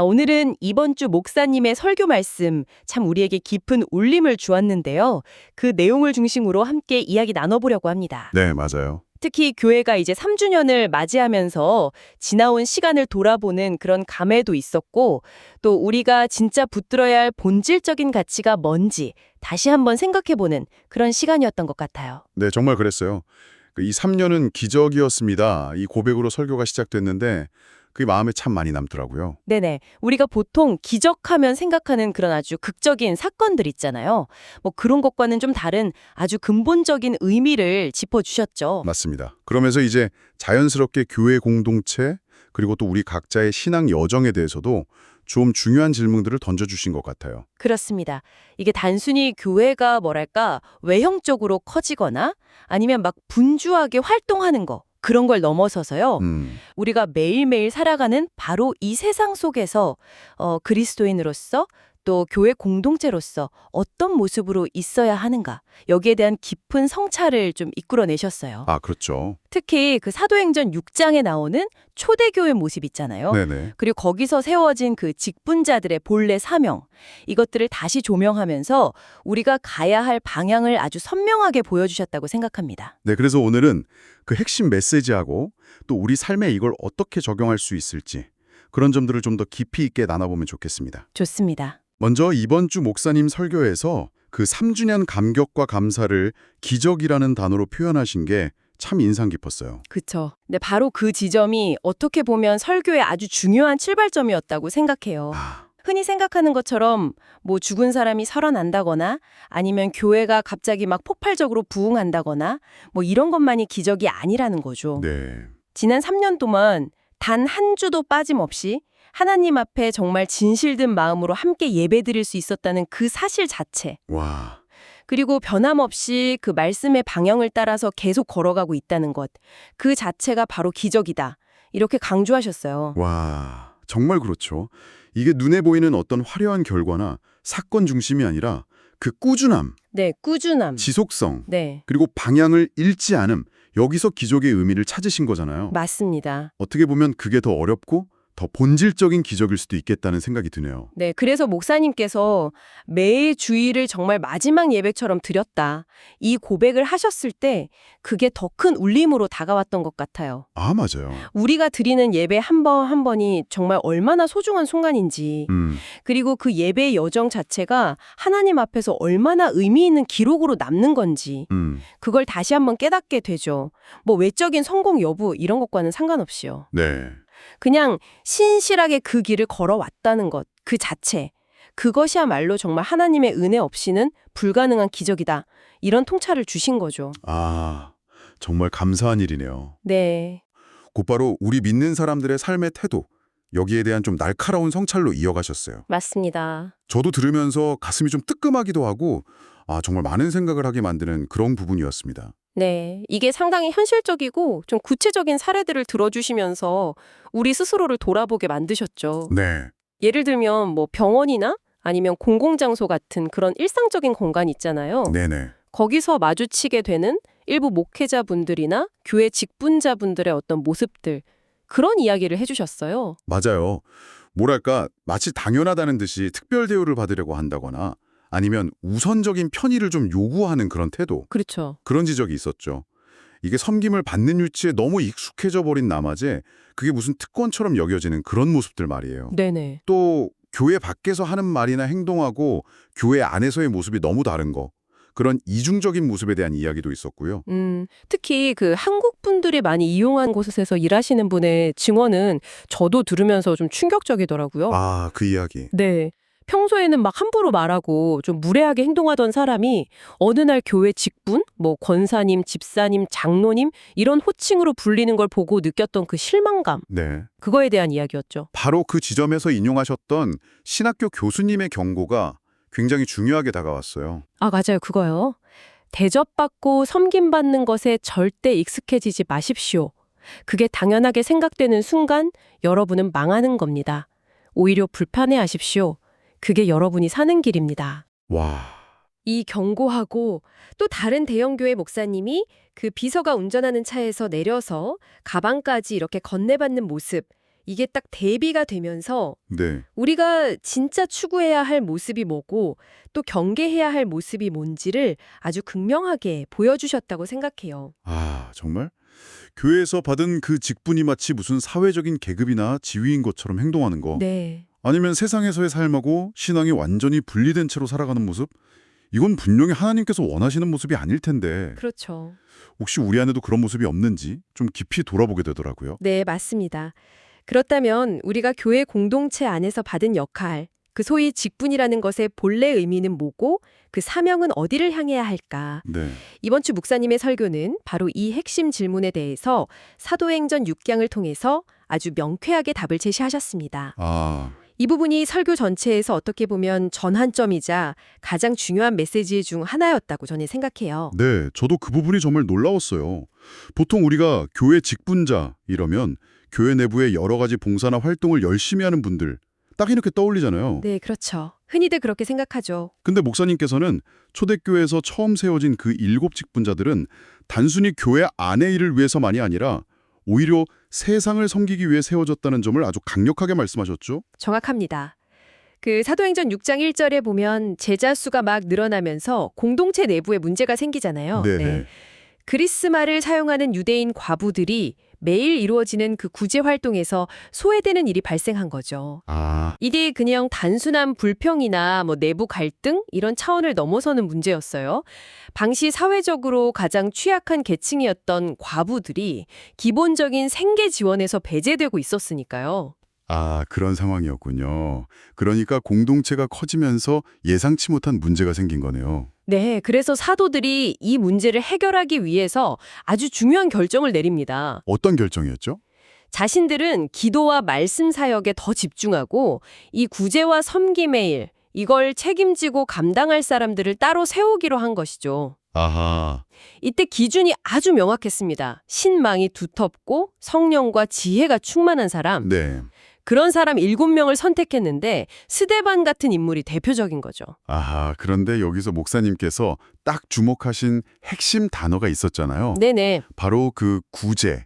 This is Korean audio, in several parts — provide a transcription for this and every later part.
오늘은 이번 주 목사님의 설교 말씀 참 우리에게 깊은 울림을 주었는데요. 그 내용을 중심으로 함께 이야기 나눠보려고 합니다. 네, 맞아요. 특히 교회가 이제 3주년을 맞이하면서 지나온 시간을 돌아보는 그런 감회도 있었고, 또 우리가 진짜 붙들어야 할 본질적인 가치가 뭔지 다시 한번 생각해보는 그런 시간이었던 것 같아요. 네, 정말 그랬어요. 이 3년은 기적이었습니다. 이 고백으로 설교가 시작됐는데 그게 마음에 참 많이 남더라고요. 네네. 우리가 보통 기적하면 생각하는 그런 아주 극적인 사건들 있잖아요. 뭐 그런 것과는 좀 다른 아주 근본적인 의미를 짚어주셨죠. 맞습니다. 그러면서 이제 자연스럽게 교회 공동체 그리고 또 우리 각자의 신앙 여정에 대해서도 좀 중요한 질문들을 던져주신 것 같아요. 그렇습니다. 이게 단순히 교회가 뭐랄까 외형적으로 커지거나 아니면 막 분주하게 활동하는 거 그런 걸 넘어서서요. 우리가 매일매일 살아가는 바로 이 세상 속에서 그리스도인으로서 또 교회 공동체로서 어떤 모습으로 있어야 하는가 여기에 대한 깊은 성찰을 좀 이끌어내셨어요. 아, 그렇죠. 특히 그 사도행전 6장에 나오는 초대교회 모습 있잖아요. 네네. 그리고 거기서 세워진 그 직분자들의 본래 사명 이것들을 다시 조명하면서 우리가 가야 할 방향을 아주 선명하게 보여주셨다고 생각합니다. 네, 그래서 오늘은 그 핵심 메시지하고 또 우리 삶에 이걸 어떻게 적용할 수 있을지 그런 점들을 좀 더 깊이 있게 나눠보면 좋겠습니다. 좋습니다. 먼저 이번 주 목사님 설교에서 그 3주년 감격과 감사를 기적이라는 단어로 표현하신 게 참 인상 깊었어요. 그쵸. 근데 바로 그 지점이 어떻게 보면 설교의 아주 중요한 출발점이었다고 생각해요. 흔히 생각하는 것처럼 뭐 죽은 사람이 살아난다거나 아니면 교회가 갑자기 막 폭발적으로 부흥한다거나 뭐 이런 것만이 기적이 아니라는 거죠. 네. 지난 3년 동안 단 한 주도 빠짐없이 하나님 앞에 정말 진실된 마음으로 함께 예배드릴 수 있었다는 그 사실 자체. 와, 그리고 변함없이 그 말씀의 방향을 따라서 계속 걸어가고 있다는 것. 그 자체가 바로 기적이다. 이렇게 강조하셨어요. 와, 정말 그렇죠. 이게 눈에 보이는 어떤 화려한 결과나 사건 중심이 아니라 그 꾸준함, 네, 꾸준함. 지속성, 네, 그리고 방향을 잃지 않음, 여기서 기적의 의미를 찾으신 거잖아요. 맞습니다. 어떻게 보면 그게 더 어렵고 더 본질적인 기적일 수도 있겠다는 생각이 드네요. 네, 그래서 목사님께서 매일 주일을 정말 마지막 예배처럼 드렸다. 이 고백을 하셨을 때 그게 더 큰 울림으로 다가왔던 것 같아요. 아, 맞아요. 우리가 드리는 예배 한 번 한 번이 정말 얼마나 소중한 순간인지, 음, 그리고 그 예배의 여정 자체가 하나님 앞에서 얼마나 의미 있는 기록으로 남는 건지, 그걸 다시 한번 깨닫게 되죠. 뭐 외적인 성공 여부 이런 것과는 상관없이요. 네. 그냥 신실하게 그 길을 걸어왔다는 것, 그 자체. 그것이야말로 정말 하나님의 은혜 없이는 불가능한 기적이다. 이런 통찰을 주신 거죠. 아, 정말 감사한 일이네요. 네. 곧바로 우리 믿는 사람들의 삶의 태도, 여기에 대한 좀 날카로운 성찰로 이어가셨어요. 맞습니다. 저도 들으면서 가슴이 좀 뜨끔하기도 하고, 정말 많은 생각을 하게 만드는 그런 부분이었습니다. 네. 이게 상당히 현실적이고 좀 구체적인 사례들을 들어주시면서 우리 스스로를 돌아보게 만드셨죠. 네. 예를 들면 뭐 병원이나 아니면 공공장소 같은 그런 일상적인 공간 있잖아요. 네네. 거기서 마주치게 되는 일부 목회자분들이나 교회 직분자분들의 어떤 모습들, 그런 이야기를 해주셨어요. 맞아요. 뭐랄까, 마치 당연하다는 듯이 특별 대우를 받으려고 한다거나 아니면 우선적인 편의를 좀 요구하는 그런 태도, 그렇죠. 그런 지적이 있었죠. 이게 섬김을 받는 위치에 너무 익숙해져 버린 나머지 그게 무슨 특권처럼 여겨지는 그런 모습들 말이에요. 네네. 또 교회 밖에서 하는 말이나 행동하고 교회 안에서의 모습이 너무 다른 거, 그런 이중적인 모습에 대한 이야기도 있었고요. 특히 그 한국 분들이 많이 이용한 곳에서 일하시는 분의 증언은 저도 들으면서 좀 충격적이더라고요. 아, 그 이야기. 네. 평소에는 막 함부로 말하고 좀 무례하게 행동하던 사람이 어느 날 교회 직분, 뭐 권사님, 집사님, 장로님 이런 호칭으로 불리는 걸 보고 느꼈던 그 실망감, 네. 그거에 대한 이야기였죠. 바로 그 지점에서 인용하셨던 신학교 교수님의 경고가 굉장히 중요하게 다가왔어요. 아, 맞아요. 그거요. 대접받고 섬김받는 것에 절대 익숙해지지 마십시오. 그게 당연하게 생각되는 순간 여러분은 망하는 겁니다. 오히려 불편해하십시오. 그게 여러분이 사는 길입니다. 와, 이 경고하고 또 다른 대형교회 목사님이 그 비서가 운전하는 차에서 내려서 가방까지 이렇게 건네받는 모습, 이게 딱 대비가 되면서 네. 우리가 진짜 추구해야 할 모습이 뭐고 또 경계해야 할 모습이 뭔지를 아주 극명하게 보여주셨다고 생각해요. 아, 정말? 교회에서 받은 그 직분이 마치 무슨 사회적인 계급이나 지위인 것처럼 행동하는 거. 네. 아니면 세상에서의 삶하고 신앙이 완전히 분리된 채로 살아가는 모습? 이건 분명히 하나님께서 원하시는 모습이 아닐 텐데 그렇죠. 혹시 우리 안에도 그런 모습이 없는지 좀 깊이 돌아보게 되더라고요. 네, 맞습니다. 그렇다면 우리가 교회 공동체 안에서 받은 역할, 그 소위 직분이라는 것의 본래 의미는 뭐고 그 사명은 어디를 향해야 할까? 네. 이번 주 목사님의 설교는 바로 이 핵심 질문에 대해서 사도행전 6장을 통해서 아주 명쾌하게 답을 제시하셨습니다. 아, 이 부분이 설교 전체에서 어떻게 보면 전환점이자 가장 중요한 메시지 중 하나였다고 저는 생각해요. 네. 저도 그 부분이 정말 놀라웠어요. 보통 우리가 교회 직분자 이러면 교회 내부의 여러 가지 봉사나 활동을 열심히 하는 분들 딱 이렇게 떠올리잖아요. 네, 그렇죠. 흔히들 그렇게 생각하죠. 근데 목사님께서는 초대교회에서 처음 세워진 그 7 직분자들은 단순히 교회 안의 일을 위해서만이 아니라 오히려 세상을 섬기기 위해 세워졌다는 점을 아주 강력하게 말씀하셨죠? 정확합니다. 그 사도행전 6장 1절에 보면 제자 수가 막 늘어나면서 공동체 내부에 문제가 생기잖아요. 네네. 그리스말을 사용하는 유대인 과부들이 매일 이루어지는 그 구제 활동에서 소외되는 일이 발생한 거죠. 아, 이게 그냥 단순한 불평이나 내부 갈등 이런 차원을 넘어서는 문제였어요. 당시 사회적으로 가장 취약한 계층이었던 과부들이 기본적인 생계 지원에서 배제되고 있었으니까요. 그런 상황이었군요. 그러니까 공동체가 커지면서 예상치 못한 문제가 생긴 거네요. 네, 그래서 사도들이 이 문제를 해결하기 위해서 아주 중요한 결정을 내립니다. 어떤 결정이었죠? 자신들은 기도와 말씀 사역에 더 집중하고 이 구제와 섬김의 일, 이걸 책임지고 감당할 사람들을 따로 세우기로 한 것이죠. 아하. 이때 기준이 아주 명확했습니다. 신망이 두텁고 성령과 지혜가 충만한 사람. 네. 그런 사람 7명을 선택했는데 스데반 같은 인물이 대표적인 거죠. 아하, 그런데 여기서 목사님께서 딱 주목하신 핵심 단어가 있었잖아요. 네네, 바로 그 구제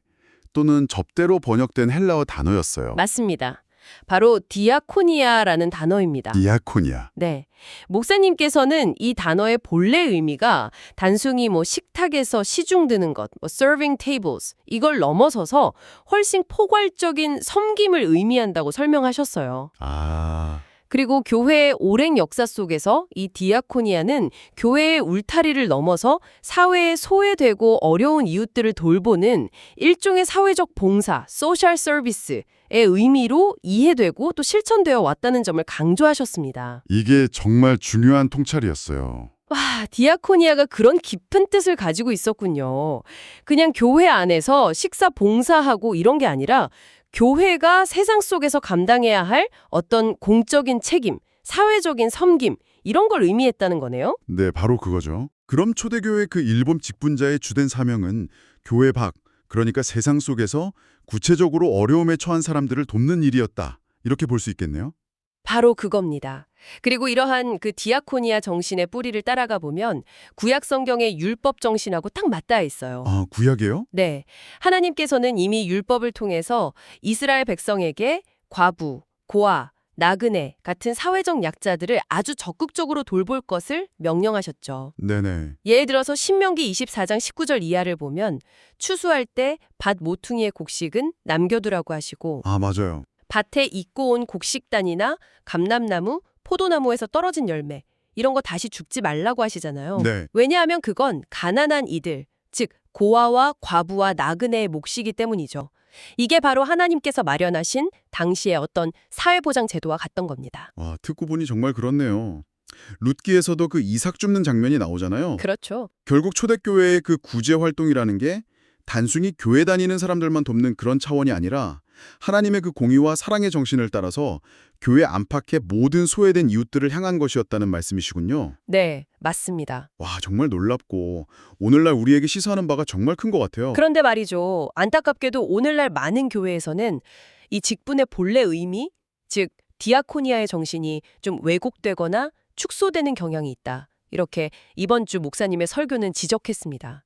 또는 접대로 번역된 헬라어 단어였어요. 맞습니다. 바로 디아코니아라는 단어입니다. 디아코니아. 네. 목사님께서는 이 단어의 본래 의미가 단순히 식탁에서 시중 드는 것, serving tables, 이걸 넘어서서 훨씬 포괄적인 섬김을 의미한다고 설명하셨어요. 아, 그리고 교회의 오랜 역사 속에서 이 디아코니아는 교회의 울타리를 넘어서 사회에 소외되고 어려운 이웃들을 돌보는 일종의 사회적 봉사, 소셜 서비스의 의미로 이해되고 또 실천되어 왔다는 점을 강조하셨습니다. 이게 정말 중요한 통찰이었어요. 와, 디아코니아가 그런 깊은 뜻을 가지고 있었군요. 그냥 교회 안에서 식사 봉사하고 이런 게 아니라 교회가 세상 속에서 감당해야 할 어떤 공적인 책임, 사회적인 섬김 이런 걸 의미했다는 거네요. 네, 바로 그거죠. 그럼 초대교회 그 일본 직분자의 주된 사명은 교회 밖, 그러니까 세상 속에서 구체적으로 어려움에 처한 사람들을 돕는 일이었다. 이렇게 볼 수 있겠네요. 바로 그겁니다. 그리고 이러한 그 디아코니아 정신의 뿌리를 따라가 보면 구약 성경의 율법 정신하고 딱 맞닿아 있어요. 아, 구약이에요? 네. 하나님께서는 이미 율법을 통해서 이스라엘 백성에게 과부, 고아, 나그네 같은 사회적 약자들을 아주 적극적으로 돌볼 것을 명령하셨죠. 네네. 예를 들어서 신명기 24장 19절 이하를 보면 추수할 때 밭 모퉁이의 곡식은 남겨두라고 하시고 아, 맞아요. 밭에 익고 온 곡식단이나 감람나무, 포도나무에서 떨어진 열매 이런 거 다시 줍지 말라고 하시잖아요. 네. 왜냐하면 그건 가난한 이들, 즉 고아와 과부와 나그네의 몫이기 때문이죠. 이게 바로 하나님께서 마련하신 당시의 어떤 사회보장 제도와 같던 겁니다. 와, 듣고 보니 정말 그렇네요. 룻기에서도 그 이삭 줍는 장면이 나오잖아요. 그렇죠. 결국 초대교회의 그 구제 활동이라는 게 단순히 교회 다니는 사람들만 돕는 그런 차원이 아니라 하나님의 그 공의와 사랑의 정신을 따라서 교회 안팎의 모든 소외된 이웃들을 향한 것이었다는 말씀이시군요. 네, 맞습니다. 와, 정말 놀랍고 오늘날 우리에게 시사하는 바가 정말 큰 것 같아요. 그런데 말이죠. 안타깝게도 오늘날 많은 교회에서는 이 직분의 본래 의미, 즉 디아코니아의 정신이 좀 왜곡되거나 축소되는 경향이 있다. 이렇게 이번 주 목사님의 설교는 지적했습니다.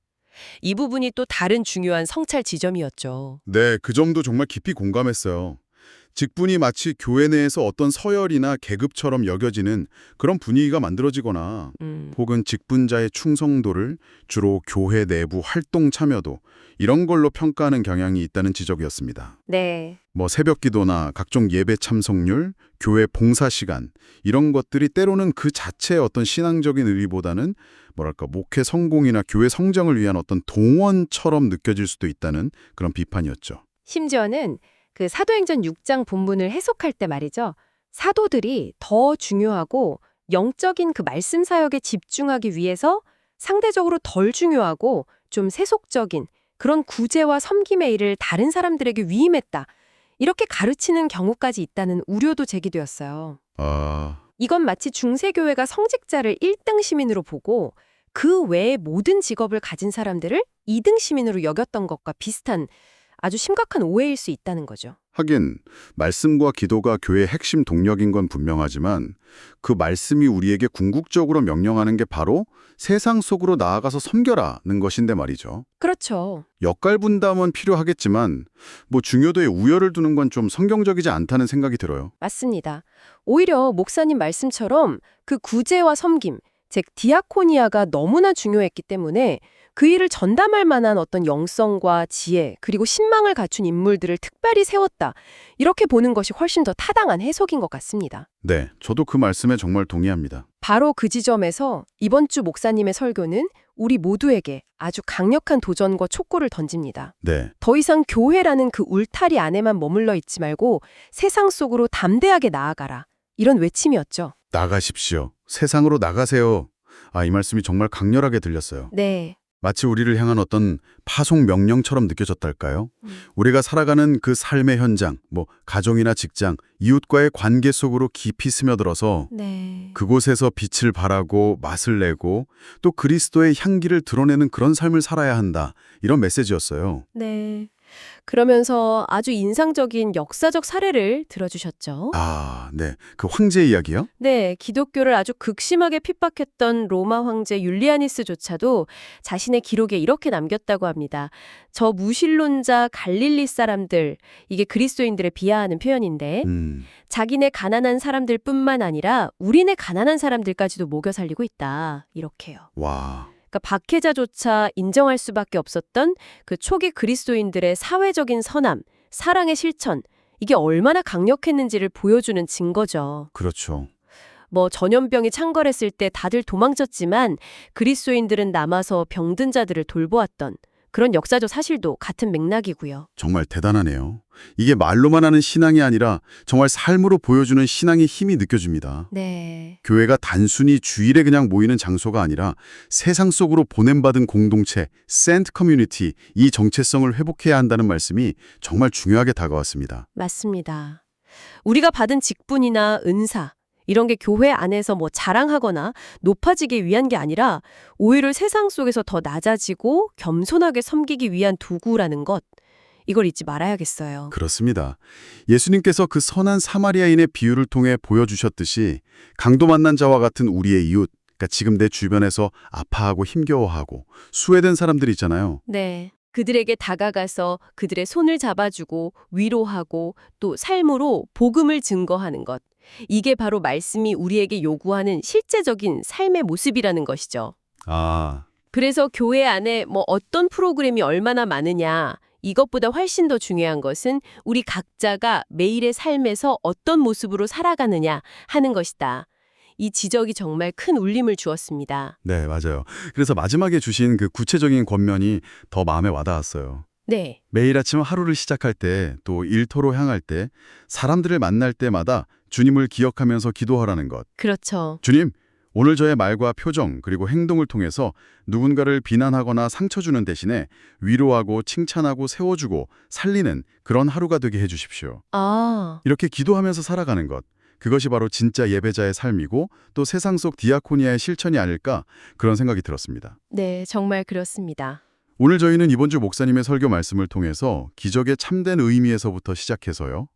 이 부분이 또 다른 중요한 성찰 지점이었죠. 네, 그 점도 정말 깊이 공감했어요. 직분이 마치 교회 내에서 어떤 서열이나 계급처럼 여겨지는 그런 분위기가 만들어지거나 혹은 직분자의 충성도를 주로 교회 내부 활동 참여도 이런 걸로 평가하는 경향이 있다는 지적이었습니다. 네. 뭐 새벽 기도나 각종 예배 참석률, 교회 봉사 시간 이런 것들이 때로는 그 자체의 어떤 신앙적인 의미보다는 뭐랄까 목회 성공이나 교회 성장을 위한 어떤 동원처럼 느껴질 수도 있다는 그런 비판이었죠. 심지어는 그 사도행전 6장 본문을 해석할 때 말이죠. 사도들이 더 중요하고 영적인 그 말씀 사역에 집중하기 위해서 상대적으로 덜 중요하고 좀 세속적인 그런 구제와 섬김의 일을 다른 사람들에게 위임했다. 이렇게 가르치는 경우까지 있다는 우려도 제기되었어요. 이건 마치 중세교회가 성직자를 1등 시민으로 보고 그 외의 모든 직업을 가진 사람들을 2등 시민으로 여겼던 것과 비슷한 아주 심각한 오해일 수 있다는 거죠. 하긴 말씀과 기도가 교회의 핵심 동력인 건 분명하지만 그 말씀이 우리에게 궁극적으로 명령하는 게 바로 세상 속으로 나아가서 섬겨라는 것인데 말이죠. 그렇죠. 역할 분담은 필요하겠지만 뭐 중요도에 우열을 두는 건 좀 성경적이지 않다는 생각이 들어요. 맞습니다. 오히려 목사님 말씀처럼 그 구제와 섬김, 즉 디아코니아가 너무나 중요했기 때문에 그 일을 전담할 만한 어떤 영성과 지혜 그리고 신망을 갖춘 인물들을 특별히 세웠다. 이렇게 보는 것이 훨씬 더 타당한 해석인 것 같습니다. 네, 저도 그 말씀에 정말 동의합니다. 바로 그 지점에서 이번 주 목사님의 설교는 우리 모두에게 아주 강력한 도전과 촉구를 던집니다. 네, 더 이상 교회라는 그 울타리 안에만 머물러 있지 말고 세상 속으로 담대하게 나아가라. 이런 외침이었죠. 나가십시오. 세상으로 나가세요. 이 말씀이 정말 강렬하게 들렸어요. 네. 마치 우리를 향한 어떤 파송 명령처럼 느껴졌달까요? 우리가 살아가는 그 삶의 현장, 뭐 가정이나 직장, 이웃과의 관계 속으로 깊이 스며들어서 네. 그곳에서 빛을 발하고 맛을 내고 또 그리스도의 향기를 드러내는 그런 삶을 살아야 한다. 이런 메시지였어요. 네. 그러면서 아주 인상적인 역사적 사례를 들어주셨죠. 네. 그 황제 이야기요? 네, 기독교를 아주 극심하게 핍박했던 로마 황제 율리아니스조차도 자신의 기록에 이렇게 남겼다고 합니다. 저 무신론자 갈릴리 사람들, 이게 그리스도인들을 비하하는 표현인데 자기네 가난한 사람들뿐만 아니라 우리네 가난한 사람들까지도 먹여 살리고 있다. 이렇게요. 와. 그러니까 박해자조차 인정할 수밖에 없었던 그 초기 그리스도인들의 사회적인 선함, 사랑의 실천, 이게 얼마나 강력했는지를 보여주는 증거죠. 그렇죠. 뭐 전염병이 창궐했을 때 다들 도망쳤지만 그리스도인들은 남아서 병든 자들을 돌보았던 그런 역사적 사실도 같은 맥락이고요. 정말 대단하네요. 이게 말로만 하는 신앙이 아니라 정말 삶으로 보여주는 신앙의 힘이 느껴집니다. 네. 교회가 단순히 주일에 그냥 모이는 장소가 아니라 세상 속으로 보냄받은 공동체, sent community, 이 정체성을 회복해야 한다는 말씀이 정말 중요하게 다가왔습니다. 맞습니다. 우리가 받은 직분이나 은사, 이런 게 교회 안에서 뭐 자랑하거나 높아지기 위한 게 아니라 오히려 세상 속에서 더 낮아지고 겸손하게 섬기기 위한 도구라는 것. 이걸 잊지 말아야겠어요. 그렇습니다. 예수님께서 그 선한 사마리아인의 비유를 통해 보여주셨듯이 강도 만난 자와 같은 우리의 이웃, 그러니까 지금 내 주변에서 아파하고 힘겨워하고 수혜된 사람들 있잖아요. 네. 그들에게 다가가서 그들의 손을 잡아주고 위로하고 또 삶으로 복음을 증거하는 것. 이게 바로 말씀이 우리에게 요구하는 실제적인 삶의 모습이라는 것이죠. 그래서 교회 안에 뭐 어떤 프로그램이 얼마나 많으냐, 이것보다 훨씬 더 중요한 것은 우리 각자가 매일의 삶에서 어떤 모습으로 살아가느냐 하는 것이다. 이 지적이 정말 큰 울림을 주었습니다. 네, 맞아요. 그래서 마지막에 주신 그 구체적인 권면이 더 마음에 와닿았어요. 네. 매일 아침 하루를 시작할 때, 또 일터로 향할 때, 사람들을 만날 때마다 주님을 기억하면서 기도하라는 것. 그렇죠. 주님, 오늘 저의 말과 표정 그리고 행동을 통해서 누군가를 비난하거나 상처 주는 대신에 위로하고 칭찬하고 세워주고 살리는 그런 하루가 되게 해주십시오. 이렇게 기도하면서 살아가는 것. 그것이 바로 진짜 예배자의 삶이고 또 세상 속 디아코니아의 실천이 아닐까 그런 생각이 들었습니다. 네, 정말 그렇습니다. 오늘 저희는 이번 주 목사님의 설교 말씀을 통해서 기적의 참된 의미에서부터 시작해서요.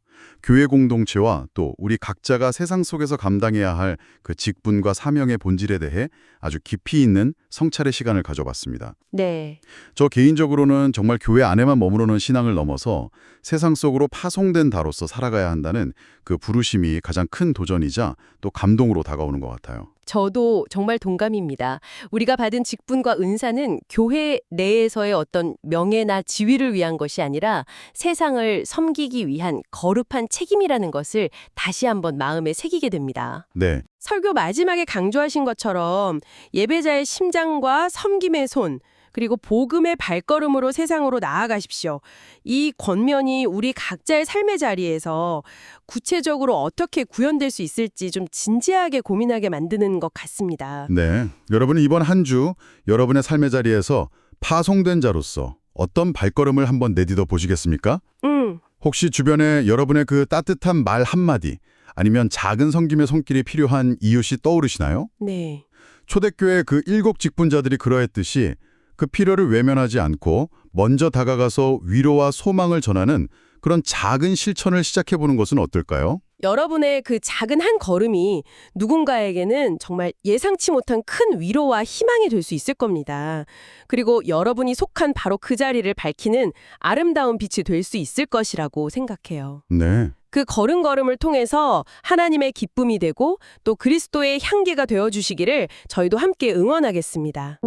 교회 공동체와 또 우리 각자가 세상 속에서 감당해야 할 그 직분과 사명의 본질에 대해 아주 깊이 있는 성찰의 시간을 가져봤습니다. 네. 저 개인적으로는 정말 교회 안에만 머무르는 신앙을 넘어서 세상 속으로 파송된 자로서 살아가야 한다는 그 부르심이 가장 큰 도전이자 또 감동으로 다가오는 것 같아요. 저도 정말 동감입니다. 우리가 받은 직분과 은사는 교회 내에서의 어떤 명예나 지위를 위한 것이 아니라 세상을 섬기기 위한 거룩한 책임이라는 것을 다시 한번 마음에 새기게 됩니다. 네, 설교 마지막에 강조하신 것처럼 예배자의 심장과 섬김의 손, 그리고 복음의 발걸음으로 세상으로 나아가십시오. 이 권면이 우리 각자의 삶의 자리에서 구체적으로 어떻게 구현될 수 있을지 좀 진지하게 고민하게 만드는 것 같습니다. 네. 여러분은 이번 한 주 여러분의 삶의 자리에서 파송된 자로서 어떤 발걸음을 한번 내딛어 보시겠습니까? 혹시 주변에 여러분의 그 따뜻한 말 한마디 아니면 작은 섬김의 손길이 필요한 이웃이 떠오르시나요? 네. 초대교회 그 7 직분자들이 그러했듯이 그 필요를 외면하지 않고 먼저 다가가서 위로와 소망을 전하는 그런 작은 실천을 시작해보는 것은 어떨까요? 여러분의 그 작은 한 걸음이 누군가에게는 정말 예상치 못한 큰 위로와 희망이 될 수 있을 겁니다. 그리고 여러분이 속한 바로 그 자리를 밝히는 아름다운 빛이 될 수 있을 것이라고 생각해요. 네. 그 걸음걸음을 통해서 하나님의 기쁨이 되고 또 그리스도의 향기가 되어주시기를 저희도 함께 응원하겠습니다.